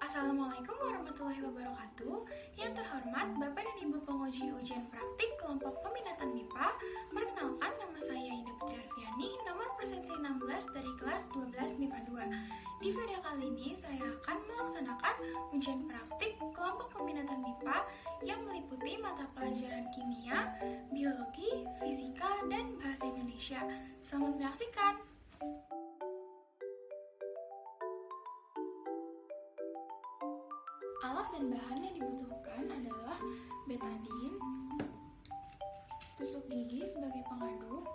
Assalamualaikum warahmatullahi wabarakatuh. Yang terhormat Bapak dan Ibu penguji ujian praktik kelompok peminatan MIPA, perkenalkan nama saya Ida Putri Arfiani, nomor presensi 16 dari kelas 12 MIPA 2. Di video kali ini saya akan melaksanakan ujian praktik kelompok peminatan MIPA yang meliputi mata pelajaran kimia, biologi, fisika, dan bahasa Indonesia. Selamat menyaksikan. Alat dan bahan yang dibutuhkan adalah betadin, tusuk gigi sebagai pengaduk,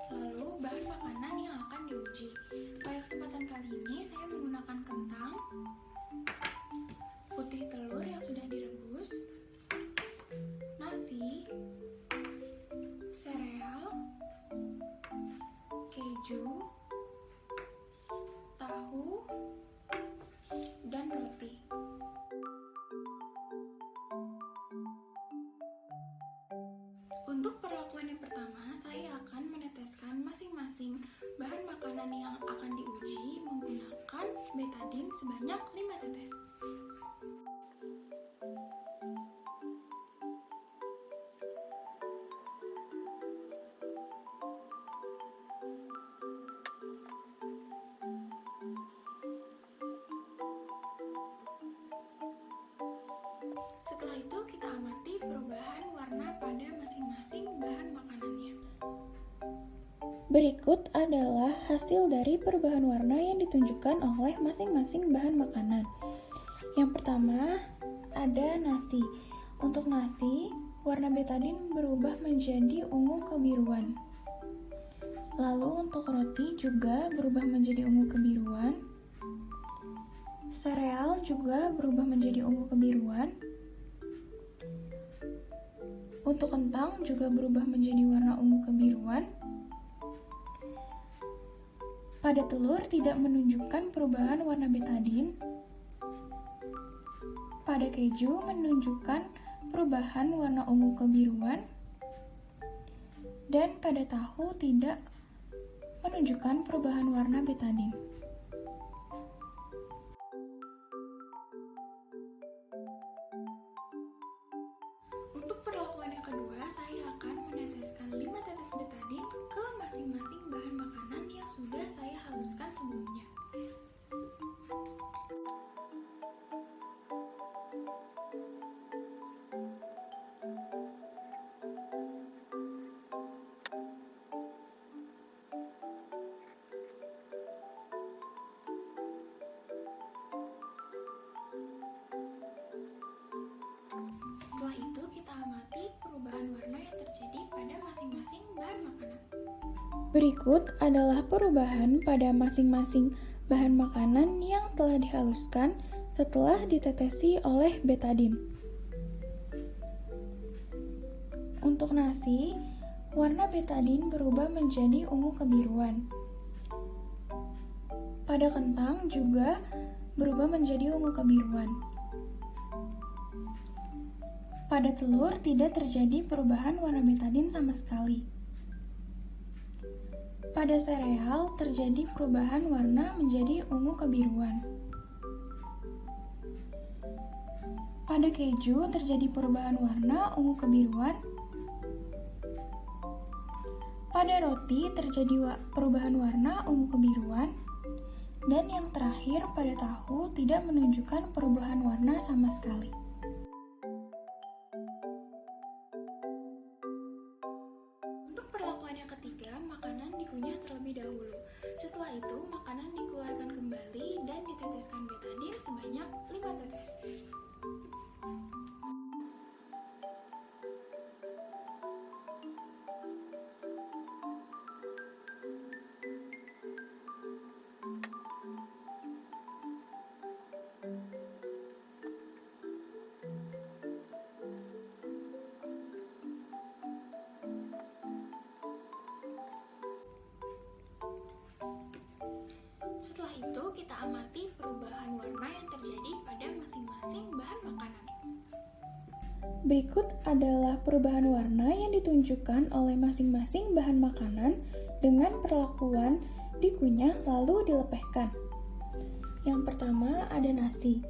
lalu bahan makanan yang akan diuji. Pada kesempatan kali ini saya menggunakan kentang, putih telur yang sudah direbus, nasi, sereal, keju, tahu, dan roti. Untuk perlakuan yang pertama, saya akan meneteskan masing-masing bahan makanan yang akan diuji menggunakan betadin sebanyak 5 tetes. Setelah itu kita amati perubahan warna pada masing-masing bahan makanannya. Berikut adalah hasil dari perubahan warna yang ditunjukkan oleh masing-masing bahan makanan. Yang pertama, ada nasi. Untuk nasi, warna betadin berubah menjadi ungu kebiruan. Lalu untuk roti juga berubah menjadi ungu kebiruan. Sereal juga berubah menjadi ungu kebiruan. Untuk kentang juga berubah menjadi warna ungu kebiruan. Pada telur tidak menunjukkan perubahan warna betadin. Pada keju menunjukkan perubahan warna ungu kebiruan. Dan pada tahu tidak menunjukkan perubahan warna betadin. Untuk perlakuan yang kedua, saya akan meneteskan 5 tetes betadin ke masing-masing bahan makanan yang sudah saya haluskan sebelumnya. Setelah itu kita amati perubahan warna yang terjadi pada masing-masing bahan makanan. Berikut adalah perubahan pada masing-masing bahan makanan yang telah dihaluskan setelah ditetesi oleh betadin. Untuk nasi, warna betadin berubah menjadi ungu kebiruan. Pada kentang juga berubah menjadi ungu kebiruan. Pada telur tidak terjadi perubahan warna betadin sama sekali. Pada sereal terjadi perubahan warna menjadi ungu kebiruan. Pada keju terjadi perubahan warna ungu kebiruan. Pada roti terjadi perubahan warna ungu kebiruan. Dan yang terakhir pada tahu tidak menunjukkan perubahan warna sama sekali. Untuk perlakuan yang ketiga, makanan dikunyah terlebih dahulu. Setelah itu, makanan dikeluarkan kembali dan diteteskan betadin sebanyak 5 tetes. Setelah itu, kita amati perubahan warna yang terjadi pada masing-masing bahan makanan. Berikut adalah perubahan warna yang ditunjukkan oleh masing-masing bahan makanan dengan perlakuan dikunyah lalu dilepehkan. Yang pertama ada nasi.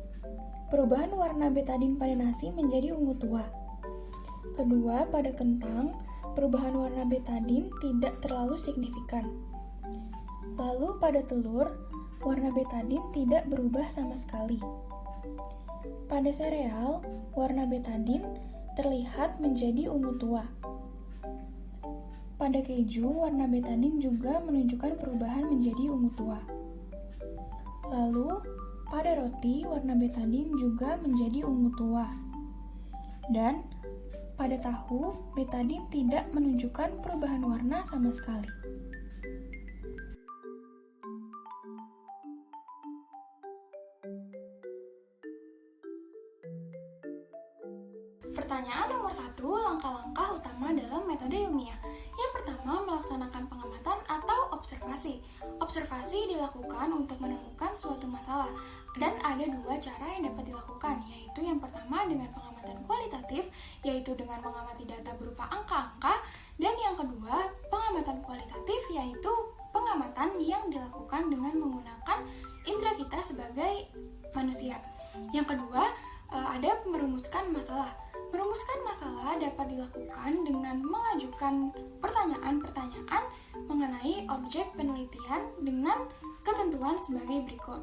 perubahan warna betadin pada nasi menjadi ungu tua. Kedua, pada kentang, perubahan warna betadin tidak terlalu signifikan. Lalu pada telur, warna betadin tidak berubah sama sekali. Pada sereal, warna betadin terlihat menjadi ungu tua. Pada keju, warna betadin juga menunjukkan perubahan menjadi ungu tua. Lalu, pada roti, warna betadin juga menjadi ungu tua. Dan pada tahu, betadin tidak menunjukkan perubahan warna sama sekali. Pertanyaan nomor 1, langkah-langkah utama dalam metode ilmiah. Yang pertama, melaksanakan pengamatan atau observasi. Observasi dilakukan untuk menemukan suatu masalah, dan ada dua cara yang dapat dilakukan, yaitu yang pertama dengan pengamatan kualitatif, yaitu dengan mengamati data berupa angka-angka, dan yang kedua, pengamatan kualitatif, yaitu pengamatan yang dilakukan dengan menggunakan indera kita sebagai manusia. Yang kedua, ada merumuskan masalah. Merumuskan masalah dapat dilakukan dengan mengajukan pertanyaan-pertanyaan mengenai objek penelitian dengan ketentuan sebagai berikut.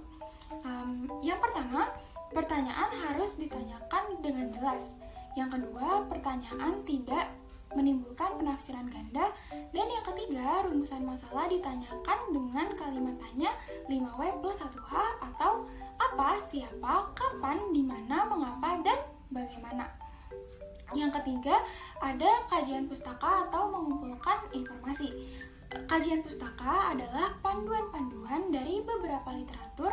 Yang pertama, pertanyaan harus ditanyakan dengan jelas. Yang kedua, pertanyaan tidak menimbulkan penafsiran ganda. Dan yang ketiga, rumusan masalah ditanyakan dengan kalimat tanya 5W plus 1H atau apa, siapa, kapan, di mana, mengapa, dan bagaimana. Yang ketiga, ada kajian pustaka atau mengumpulkan informasi. Kajian pustaka adalah panduan-panduan dari beberapa literatur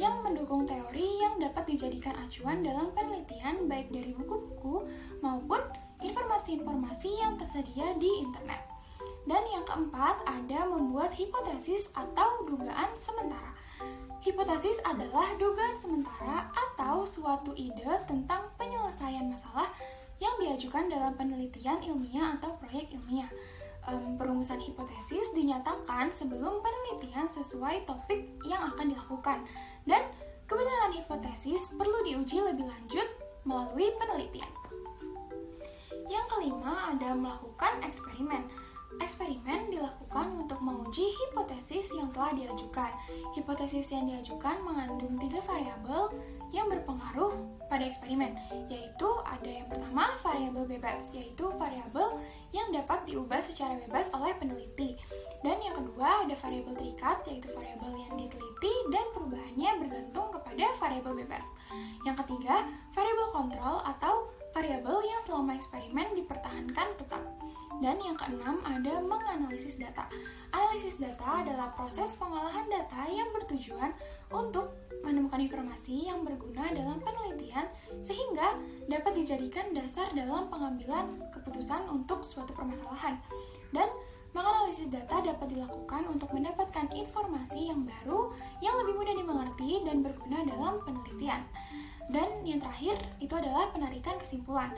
yang mendukung teori yang dapat dijadikan acuan dalam penelitian baik dari buku-buku maupun informasi-informasi yang tersedia di internet. Dan yang keempat, ada membuat hipotesis atau dugaan sementara. Hipotesis adalah dugaan sementara atau suatu ide tentang penyelesaian masalah yang diajukan dalam penelitian ilmiah atau proyek ilmiah. Perumusan hipotesis dinyatakan sebelum penelitian sesuai topik yang akan dilakukan, dan kebenaran hipotesis perlu diuji lebih lanjut melalui penelitian. Yang kelima, ada melakukan eksperimen. Eksperimen dilakukan untuk menguji hipotesis yang telah diajukan. Hipotesis yang diajukan mengandung 3 variabel yang berpengaruh pada eksperimen, yaitu ada yang pertama variabel bebas, yaitu variabel yang dapat diubah secara bebas oleh peneliti. Dan yang kedua ada variabel terikat, yaitu variabel yang diteliti dan perubahannya bergantung kepada variabel bebas. Yang ketiga, variabel kontrol atau variabel yang selama eksperimen dipertahankan tetap. Dan yang keenam ada menganalisis data. Analisis data adalah proses pengolahan data yang bertujuan untuk menemukan informasi yang berguna dalam penelitian sehingga dapat dijadikan dasar dalam pengambilan keputusan untuk suatu permasalahan. Dan menganalisis data dapat dilakukan untuk mendapatkan informasi yang baru, yang lebih mudah dimengerti dan berguna dalam penelitian. Dan yang terakhir itu adalah penarikan kesimpulan.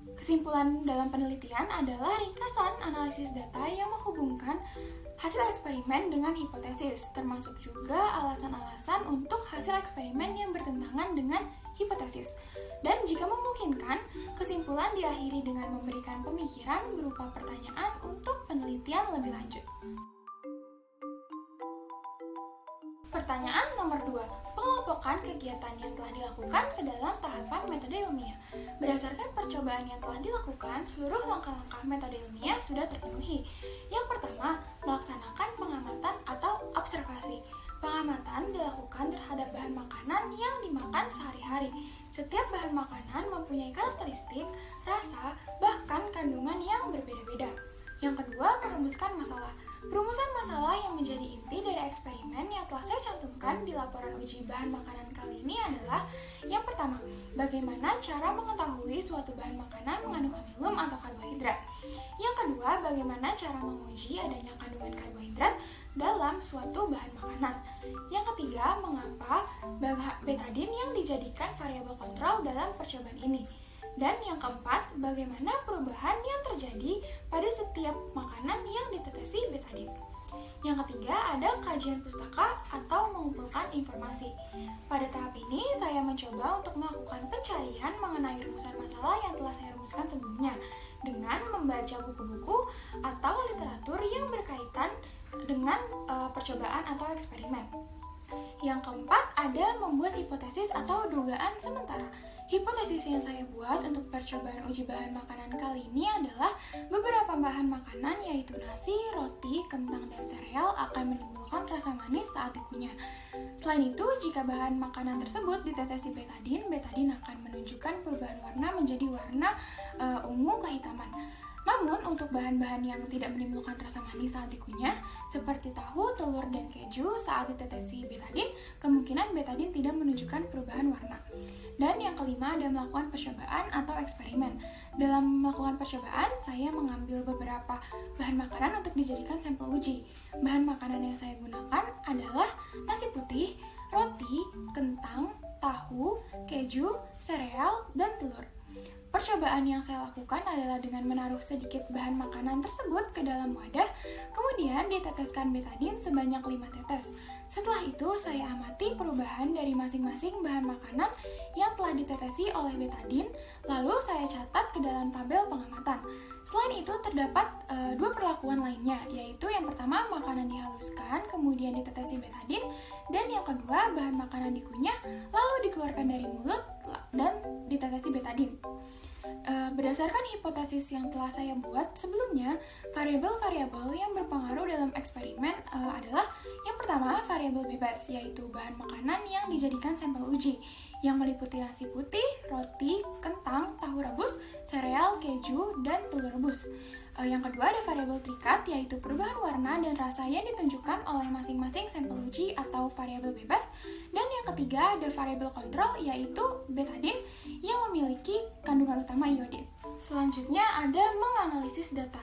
Kesimpulan dalam penelitian adalah ringkasan analisis data yang menghubungkan hasil eksperimen dengan hipotesis, termasuk juga alasan-alasan untuk hasil eksperimen yang bertentangan dengan hipotesis. Dan jika memungkinkan, kesimpulan diakhiri dengan memberikan pemikiran berupa pertanyaan untuk penelitian lebih lanjut. Pertanyaan nomor 2, pengelompokan kegiatan yang telah dilakukan ke dalam tahapan metode ilmiah. Berdasarkan percobaan yang telah dilakukan, seluruh langkah-langkah metode ilmiah sudah terpenuhi. Yang pertama, melaksanakan pengamatan atau observasi. Pengamatan dilakukan terhadap bahan makanan yang dimakan sehari-hari. Setiap bahan makanan mempunyai karakteristik, rasa, bahkan kandungan yang berbeda-beda. Yang kedua, merumuskan masalah. Perumusan masalah yang menjadi inti dari eksperimen yang telah saya cantumkan di laporan uji bahan makanan kali ini adalah yang pertama, bagaimana cara mengetahui suatu bahan makanan mengandung amilum atau karbohidrat. Yang kedua, bagaimana cara menguji adanya kandungan karbohidrat dalam suatu bahan makanan. Yang ketiga, mengapa betadin yang dijadikan variabel kontrol dalam percobaan ini. Dan yang keempat, bagaimana perubahan yang terjadi pada setiap makanan yang ditetesi betadin. Yang ketiga, ada kajian pustaka atau mengumpulkan informasi. Pada tahap ini, saya mencoba untuk melakukan pencarian mengenai rumusan masalah yang telah saya rumuskan sebelumnya dengan membaca buku-buku atau literatur yang berkaitan dengan percobaan atau eksperimen. Yang keempat, ada membuat hipotesis atau dugaan sementara. Hipotesis yang saya buat untuk percobaan uji bahan makanan kali ini adalah beberapa bahan makanan yaitu nasi, roti, kentang, dan sereal akan menimbulkan rasa manis saat dikunyah. Selain itu, jika bahan makanan tersebut ditetesi betadin, betadin akan menunjukkan perubahan warna menjadi warna ungu kehitaman. Namun, untuk bahan-bahan yang tidak menimbulkan rasa manis saat dikunyah, seperti tahu, telur, dan keju, saat ditetesi betadin, kemungkinan betadin tidak menunjukkan perubahan warna. Dan yang kelima, ada melakukan percobaan atau eksperimen. Dalam melakukan percobaan, saya mengambil beberapa bahan makanan untuk dijadikan sampel uji. Bahan makanan yang saya gunakan adalah nasi putih, roti, kentang, tahu, keju, sereal, dan telur. Percobaan yang saya lakukan adalah dengan menaruh sedikit bahan makanan tersebut ke dalam wadah, kemudian diteteskan betadin sebanyak 5 tetes. Setelah itu, saya amati perubahan dari masing-masing bahan makanan yang telah ditetesi oleh betadin, lalu saya catat ke dalam tabel pengamatan. Selain itu, terdapat dua perlakuan lainnya, yaitu yang pertama, makanan dihaluskan, kemudian ditetesi betadin, dan yang kedua, bahan makanan dikunyah, lalu dikeluarkan dari mulut, dan ditetesi betadin. Berdasarkan hipotesis yang telah saya buat sebelumnya, variabel-variabel yang berpengaruh dalam eksperimen adalah yang pertama, variabel bebas, yaitu bahan makanan yang dijadikan sampel uji, yang meliputi nasi putih, roti, kentang, tahu rebus, sereal, keju, dan telur rebus. Yang kedua, ada variabel terikat, yaitu perubahan warna dan rasa yang ditunjukkan oleh masing-masing sampel uji atau variabel bebas. Dan yang ketiga, ada variabel kontrol, yaitu betadin yang memiliki kandungan utama iodin. Selanjutnya, ada menganalisis data.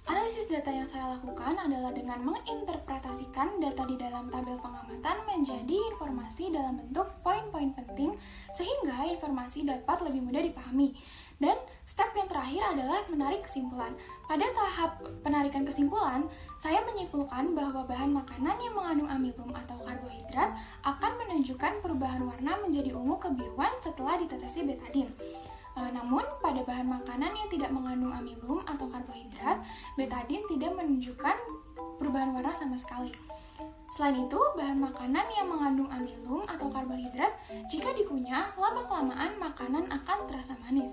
Analisis data yang saya lakukan adalah dengan menginterpretasikan data di dalam tabel pengamatan menjadi informasi dalam bentuk poin-poin penting sehingga informasi dapat lebih mudah dipahami. Dan step yang terakhir adalah menarik kesimpulan. Pada tahap penarikan kesimpulan, saya menyimpulkan bahwa bahan makanan yang mengandung amilum atau karbohidrat akan menunjukkan perubahan warna menjadi ungu kebiruan setelah ditetesi betadin. Namun, pada bahan makanan yang tidak mengandung amilum atau karbohidrat, betadin tidak menunjukkan perubahan warna sama sekali. Selain itu, bahan makanan yang mengandung amilum atau karbohidrat, jika dikunyah, lama-kelamaan makanan akan terasa manis.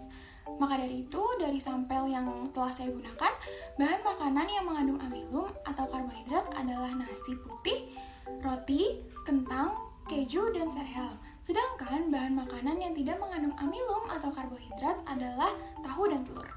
Maka dari itu, dari sampel yang telah saya gunakan, bahan makanan yang mengandung amilum atau karbohidrat adalah nasi putih, roti, kentang, keju, dan sereal. Sedangkan bahan makanan yang tidak mengandung amilum atau karbohidrat adalah tahu dan telur.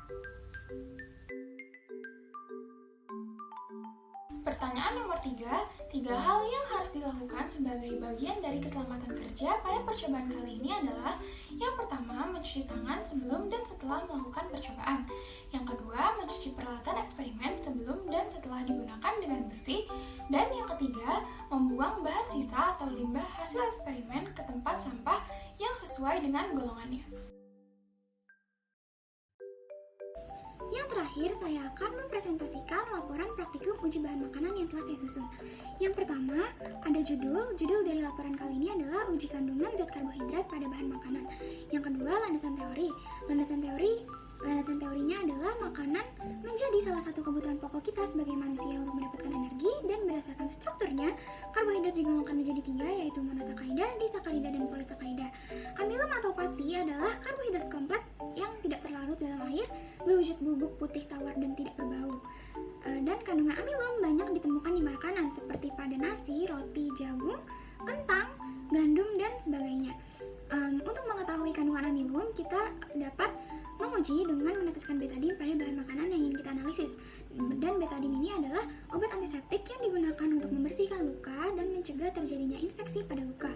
Pertanyaan nomor 3, 3 hal yang harus dilakukan sebagai bagian dari keselamatan kerja pada percobaan kali ini adalah yang pertama, mencuci tangan sebelum dan setelah melakukan percobaan. Yang kedua, mencuci peralatan eksperimen sebelum dan setelah digunakan dengan bersih. Dan yang ketiga, membuang bahan sisa atau limbah hasil eksperimen ke tempat sampah yang sesuai dengan golongannya. Yang terakhir, saya akan mempresentasikan laporan praktikum uji bahan makanan yang telah saya susun. Yang pertama, ada judul dari laporan kali ini adalah uji kandungan zat karbohidrat pada bahan makanan. Yang kedua, landasan teori. Landasan teorinya adalah makanan menjadi salah satu kebutuhan pokok kita sebagai manusia untuk mendapatkan energi, dan berdasarkan strukturnya, karbohidrat digolongkan menjadi 3, yaitu monosakarida, disakarida, dan polisakarida. Amilum atau pati adalah karbohidrat kompleks yang tidak terlarut dalam air, berwujud bubuk putih tawar dan tidak berbau. Dan kandungan amilum banyak ditemukan di makanan seperti pada nasi, roti, jagung, kentang, gandum, dan sebagainya. Untuk mengetahui kandungan amilum, kita dapat menguji dengan meneteskan betadin pada bahan makanan yang ingin kita analisis. Dan betadin ini adalah obat antiseptik yang digunakan untuk membersihkan luka dan mencegah terjadinya infeksi pada luka.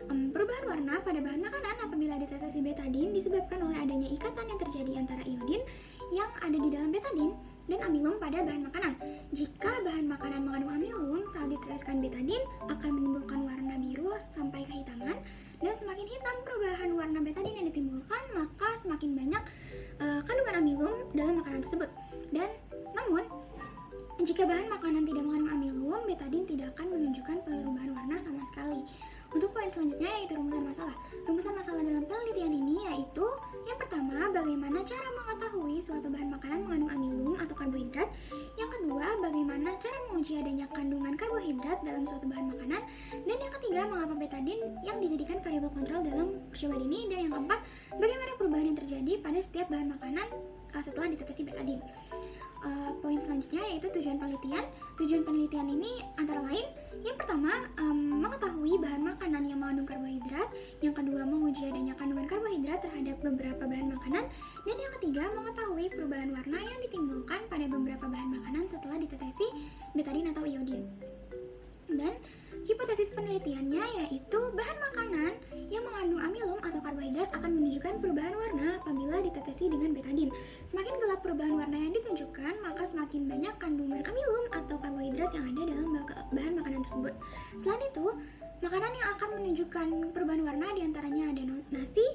Perubahan warna pada bahan makanan apabila ditetesi betadin disebabkan oleh adanya ikatan yang terjadi antara iodin yang ada di dalam betadin dan amilum pada bahan makanan. Jika bahan makanan mengandung amilum, saat diteteskan betadin akan menimbulkan warna biru sampai kehitaman, dan semakin hitam perubahan warna betadin yang ditimbulkan, maka semakin banyak kandungan amilum dalam makanan tersebut. Dan namun, jika bahan makanan tidak mengandung amilum, betadin tidak akan menunjukkan perubahan warna sama sekali. selanjutnya yaitu rumusan masalah. Rumusan masalah dalam penelitian ini yaitu yang pertama, bagaimana cara mengetahui suatu bahan makanan mengandung amilum atau karbohidrat. Yang kedua, bagaimana cara menguji adanya kandungan karbohidrat dalam suatu bahan makanan. Dan yang ketiga, mengapa betadin yang dijadikan variabel kontrol dalam percobaan ini. Dan yang keempat, bagaimana perubahan yang terjadi pada setiap bahan makanan setelah ditetesi betadin. Poin selanjutnya yaitu tujuan penelitian. Tujuan penelitian ini antara lain, yang pertama, mengetahui bahan makanan yang mengandung karbohidrat. Yang kedua, menguji adanya kandungan karbohidrat terhadap beberapa bahan makanan. Dan yang ketiga, mengetahui perubahan warna yang ditimbulkan pada beberapa bahan makanan setelah ditetesi betadin atau iodin. Dan hipotesis penelitiannya yaitu bahan makanan yang mengandung amilum atau karbohidrat akan menunjukkan perubahan warna apabila ditetesi dengan betadin. Semakin gelap perubahan warna yang ditunjukkan, maka semakin banyak kandungan amilum atau karbohidrat yang ada dalam bahan makanan tersebut. Selain itu, makanan yang akan menunjukkan perubahan warna diantaranya ada nasi,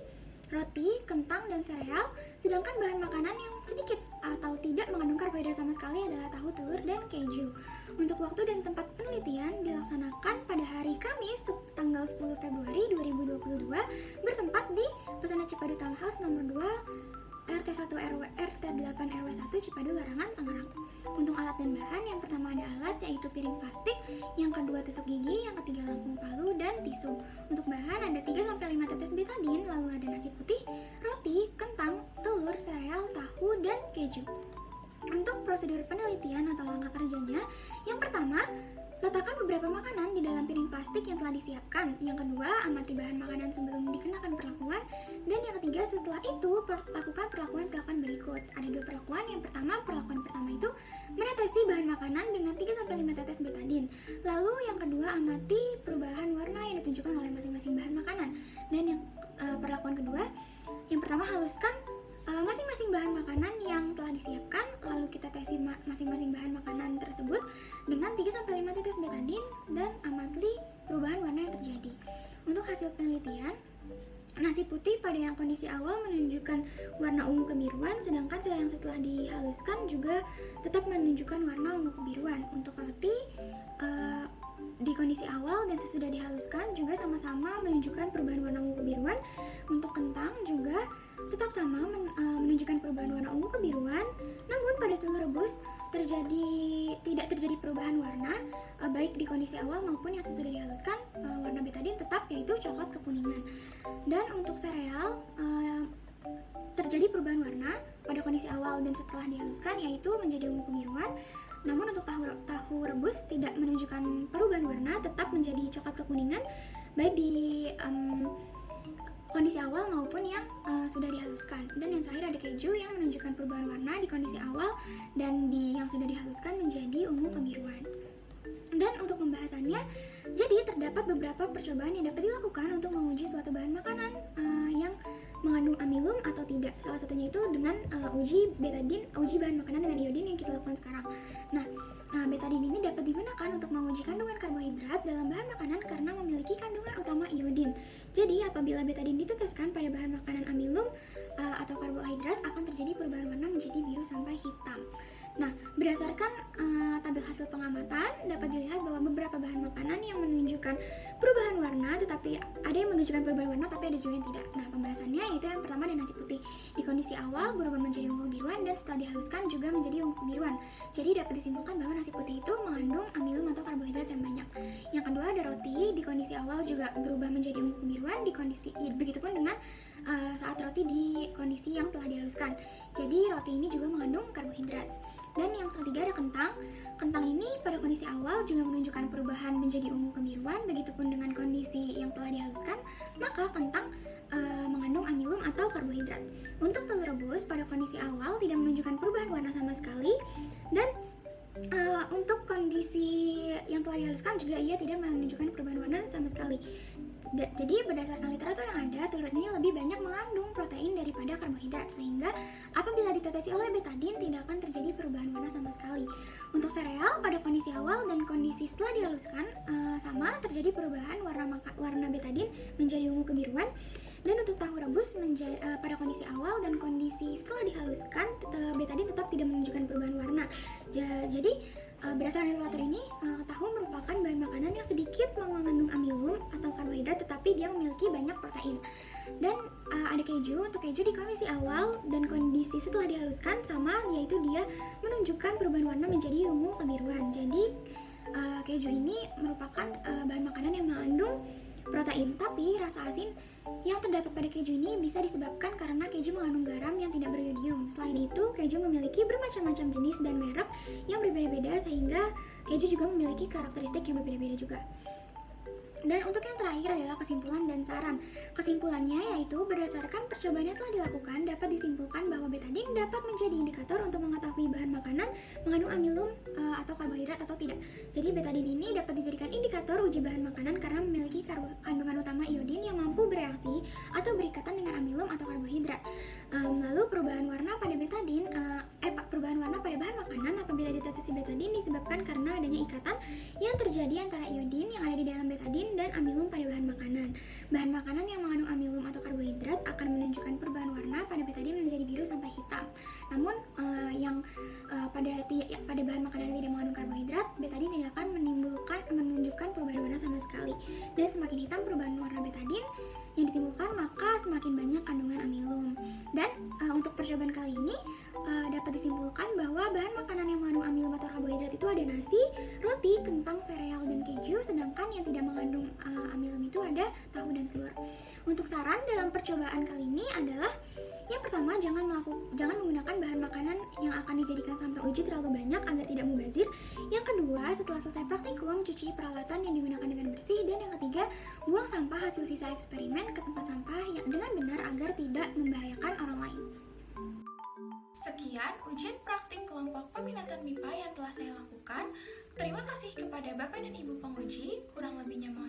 roti, kentang, dan sereal. Sedangkan bahan makanan yang sedikit atau tidak mengandung karbohidrat sama sekali adalah tahu, telur, dan keju. Untuk waktu dan tempat penelitian dilaksanakan pada hari Kamis tanggal 10 Februari 2022 bertempat di Pesona Cipadu Townhouse nomor 2 RT1 RW RT8 RW1 Cipadu Larangan, Tangerang. Untuk alat dan bahan, yang pertama ada alat yaitu piring plastik, yang kedua tusuk gigi, yang ketiga lampung palu, dan tisu. Untuk bahan ada 3-5 tetes betadin, lalu ada nasi putih, roti, kentang, telur, sereal, tahu, dan keju. Untuk prosedur penelitian atau langkah kerjanya, yang pertama, letakkan beberapa makanan di dalam piring plastik yang telah disiapkan. Yang kedua, amati bahan makanan sebelum dikenakan perlakuan. Dan yang ketiga, setelah itu, lakukan perlakuan-perlakuan berikut. Ada 2 perlakuan. Yang pertama, perlakuan pertama itu menetesi bahan makanan dengan 3-5 tetes betadin. Lalu yang kedua, amati perubahan warna yang ditunjukkan oleh masing-masing bahan makanan. Dan yang perlakuan kedua, yang pertama, haluskan masing-masing bahan makanan yang telah disiapkan, lalu kita tesi masing-masing bahan makanan tersebut dengan 3-5 tetes betadin dan amati perubahan warna yang terjadi. Untuk hasil penelitian, nasi putih pada yang kondisi awal menunjukkan warna ungu kebiruan, sedangkan yang setelah dihaluskan juga tetap menunjukkan warna ungu kebiruan. Untuk roti di kondisi awal dan sesudah dihaluskan juga sama-sama menunjukkan perubahan warna ungu kebiruan. Untuk kentang juga tetap sama menunjukkan perubahan warna ungu kebiruan. Namun pada telur rebus tidak terjadi perubahan warna baik di kondisi awal maupun yang sesudah dihaluskan. Warna betadin tetap yaitu coklat kekuningan. Dan untuk sereal terjadi perubahan warna pada kondisi awal dan setelah dihaluskan yaitu menjadi ungu kebiruan. Namun untuk tahu rebus tidak menunjukkan perubahan warna, tetap menjadi coklat kekuningan baik di kondisi awal maupun yang sudah dihaluskan. Dan yang terakhir ada keju yang menunjukkan perubahan warna di kondisi awal dan yang sudah dihaluskan menjadi ungu kebiruan. Dan untuk pembahasannya, jadi terdapat beberapa percobaan yang dapat dilakukan untuk menguji suatu bahan makanan yang mengandung amilum atau tidak. Salah satunya itu dengan uji bahan makanan dengan iodin yang kita lakukan sekarang. Nah, betadin ini dapat digunakan untuk menguji kandungan karbohidrat dalam bahan makanan karena memiliki kandungan utama iodin. Jadi, apabila betadin diteteskan pada bahan makanan amilum atau karbohidrat akan terjadi perubahan warna menjadi biru sampai hitam. Nah, berdasarkan tabel hasil pengamatan dapat dilihat bahwa beberapa bahan makanan yang menunjukkan perubahan warna, tetapi ada yang menunjukkan perubahan warna tapi ada juga yang tidak. Nah, pembahasannya yaitu yang pertama ada nasi putih. Di kondisi awal berubah menjadi ungu kebiruan dan setelah dihaluskan juga menjadi ungu kebiruan. Jadi dapat disimpulkan bahwa nasi putih itu mengandung amilum atau karbohidrat yang banyak. Yang kedua ada roti. Di kondisi awal juga berubah menjadi ungu kebiruan. Begitupun dengan saat roti di kondisi yang telah dihaluskan. Jadi roti ini juga mengandung karbohidrat. Dan yang ketiga ada kentang. Kentang ini pada kondisi awal juga menunjukkan perubahan menjadi ungu kebiruan. Begitupun dengan kondisi yang telah dihaluskan, maka kentang mengandung amilum atau karbohidrat. Untuk telur rebus pada kondisi awal tidak menunjukkan perubahan warna sama sekali. Dan untuk kondisi yang telah dihaluskan juga ia tidak menunjukkan perubahan warna sama sekali. Jadi berdasarkan literatur yang ada, telur ini lebih banyak mengandung protein daripada karbohidrat, sehingga apabila ditetesi oleh betadin tidak akan terjadi perubahan warna sama sekali. Untuk sereal pada kondisi awal dan kondisi setelah dihaluskan sama terjadi perubahan warna betadin menjadi ungu kebiruan. Dan untuk tahu rebus pada kondisi awal dan kondisi setelah dihaluskan betadin tetap tidak menunjukkan perubahan warna. Jadi berdasarkan literatur ini, tahu merupakan bahan makanan yang sedikit mengandung amilum atau karbohidrat, tetapi dia dia memiliki banyak protein. Dan ada keju. Untuk keju di kondisi awal dan kondisi setelah dihaluskan sama, yaitu dia menunjukkan perubahan warna menjadi ungu kebiruan. Jadi keju ini merupakan bahan makanan yang mengandung protein, tapi rasa asin yang terdapat pada keju ini bisa disebabkan karena keju mengandung garam yang tidak beriodium. Selain itu, keju memiliki bermacam-macam jenis dan merek yang berbeda-beda, sehingga keju juga memiliki karakteristik yang berbeda-beda juga. Dan untuk yang terakhir adalah kesimpulan dan saran. Kesimpulannya yaitu berdasarkan percobaan yang telah dilakukan, dapat disimpulkan bahwa betadine dapat menjadi indikator untuk mengetahui bahan makanan mengandung amilum atau karbohidrat atau tidak. Jadi betadine ini dapat dijadikan indikator uji bahan makanan karena memiliki kandungan utama iodin yang mampu bereaksi atau berikatan dengan amilum atau karbohidrat. Lalu perubahan warna pada betadine, perubahan warna pada bahan makanan apabila deteksi betadine disebabkan karena adanya ikatan yang terjadi antara iodin yang ada di dalam betadine dan amilum pada bahan makanan. Bahan makanan yang mengandung amilum atau karbohidrat akan menunjukkan perubahan warna pada betadine menjadi biru sampai hitam. Namun pada bahan makanan yang tidak mengandung karbohidrat, betadine tidak akan menunjukkan perubahan warna sama sekali. Dan semakin hitam perubahan warna betadine yang ditimbulkan, maka semakin banyak kandungan amilum. Dan untuk percobaan kali ini dapat disimpulkan bahwa bahan makanan yang mengandung amilum atau karbohidrat itu ada nasi, roti, kentang, sereal, dan keju, sedangkan yang tidak mengandung amilum itu ada tahu dan telur. Untuk saran dalam percobaan kali ini adalah yang pertama, jangan menggunakan bahan makanan yang akan dijadikan sampel uji terlalu banyak agar tidak mubazir. Yang kedua, setelah selesai praktikum, cuci peralatan yang digunakan dengan bersih. Dan yang ketiga, buang sampah hasil sisa eksperimen ke tempat sampah yang dengan benar agar tidak membahayakan orang lain. Sekian ujian praktik kelompok peminatan MIPA yang telah saya lakukan. Terima kasih kepada Bapak dan Ibu penguji. Kurang lebihnya mohon